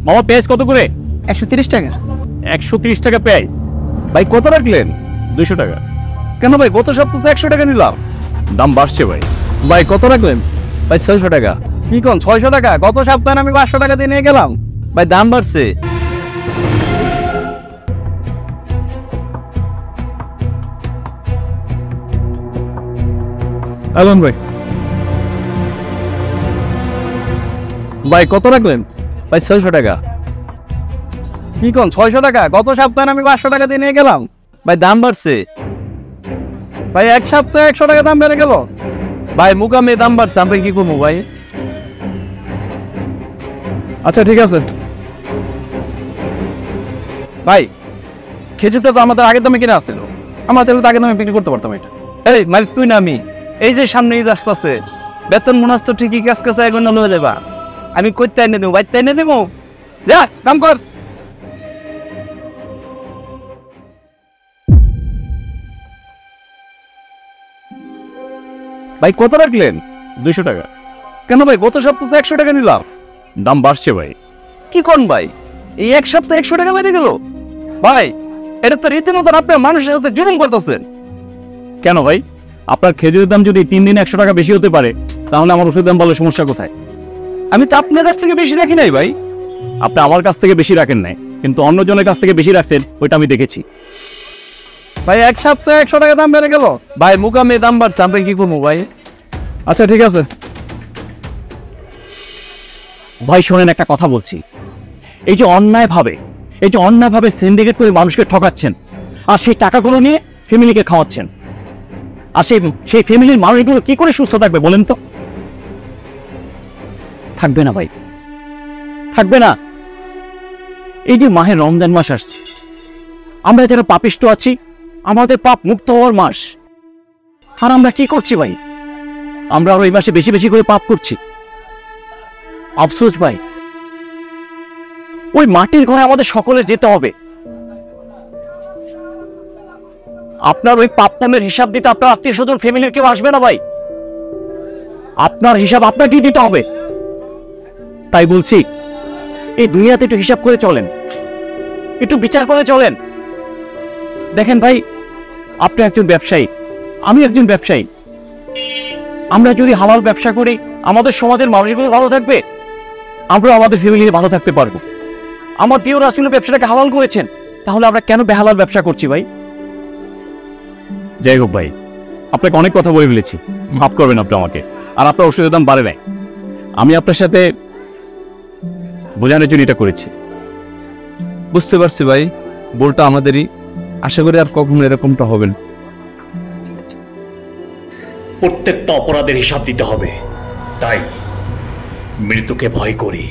মামা পেঁয়াজ কত করে? 130 টাকা। 130 টাকা পেঁয়াজ। ভাই কত রাখলেন? 200 টাকা। কেন ভাই, গত সপ্তাহে তো 100 টাকা নিলাম। দাম বাড়ছে ভাই। ভাই কত রাখলেন? ভাই 600 টাকা। কি কোন 600 টাকা? গত সপ্তাহে আমি 500 টাকা দিয়ে নিয়ে গেলাম। ভাই দাম বাড়ছে। আলম ভাই। ভাই কত রাখলেন? ভাই 600 টাকা। কি কোন 600 টাকা? গত সপ্তাহে আমি 500 টাকা দিয়ে নিয়ে গেলাম। ভাই দাম বাড়ছে। ভাই এক সপ্তাহে 100 টাকা দাম বেড়ে গেল। ভাই মুকামে দাম বাড়ছে, আমরা কি করবো ভাই? আচ্ছা ঠিক আছে ভাই, খেজুরটা তো আমাদের আগের দামে কিনে আসছিল, আমার চাইলে তো আগের দামে বিক্রি করতে পারতাম এটা। এই মানে তুই না আমি, এই যে সামনে ঈদ আসতেছে, বেতন মনে তো ঠিকই কাজ কাছে এগোনো লয়ে যাবা। আমি কইতে এনে দেবো, বাইতে এনে দেবো। যা কাম কর। ভাই কত রাখলেন? 200 টাকা। কেন ভাই, গত সপ্তাহে তো 100 টাকা নিলাম। দাম বাড়ছে ভাই। কি কোন ভাই, এই এক সপ্তাহে 100 টাকা বেড়ে গেল? ভাই এটা তো রীতিমতো আপনার মানুষের সাথে জুলুম করতেছেন। কেন ভাই? আপনার খেজুরের দাম যদি 3 দিনে 100 টাকা বেশি হতে পারে, তাহলে আমার ওষুধের দাম বলে সমস্যা কোথায়? আমি তো আপনার কাছ থেকে বেশি রাখি নাই ভাই। আপনি আমার কাছ থেকে বেশি রাখেন নাই, কিন্তু অন্যজনের কাছ থেকে বেশি রাখছেন, ওইটা আমি দেখেছি। ভাই এক সপ্তাহে 100 টাকা দাম বেড়ে গেল। ভাই মুকামে দাম বাড়ছে, আমরা কি করবো ভাই? আচ্ছা ঠিক আছে ভাই শোনেন, একটা কথা বলছি। এই যে অন্যায়ভাবে সিন্ডিকেট করে মানুষকে ঠকাচ্ছেন, আর সেই টাকাগুলো নিয়ে ফ্যামিলিকে খাওয়াচ্ছেন, আর সেই ফ্যামিলির মানুষগুলো কি করে সুস্থ থাকবে বলেন তো? থাকবে না ভাই, থাকবে না। এই যে মাহে রমজান মাস আসছে, আমরা যারা পাপিষ্ট আছি, আমাদের পাপ মুক্ত হওয়ার মাস, আর আমরা কি করছি ভাই? আমরা আরো এই মাসে বেশি বেশি করে পাপ করছি। আফসোস ভাই, ওই মাটির ঘরে আমাদের সকলের যেতে হবে। আপনার ওই পাপ নামের হিসাব দিতে আপনার আত্মীয় স্বজন ফ্যামিলির কেউ আসবে না ভাই। আপনার হিসাব আপনাকেই দিতে হবে। তাই বলছি, এই দুনিয়াতে একটু হিসাব করে চলেন, একটু বিচার করে চলেন। দেখেন ভাই, আপনি একজন ব্যবসায়ী, আমি একজন ব্যবসায়ী। আমরা যদি হালাল ব্যবসা করি, আমাদের সমাজের মানুষগুলো ভালো থাকবে, আমরা আমাদের ফ্যামিলি ভালো থাকতে পারবো। আমার প্রিয় রাসূল ব্যবসাটাকে হালাল করেছেন, তাহলে আমরা কেন বেহালাল ব্যবসা করছি ভাই? যাই হোক ভাই, আপনাকে অনেক কথা বলে ফেলেছি, মাফ করবেন আপনি আমাকে। আর আপনার ওষুধের দাম বাড়ে নাই, আমি আপনার সাথে বোঝানোর জন্য এটা করেছি। বুঝতে পারছি ভাই, ভুলটা আমাদেরই। আশা করি আর কখনো এরকমটা হবে না। প্রত্যেকটা অপরাধের হিসাব দিতে হবে, তাই মৃত্যুকে ভয় করি।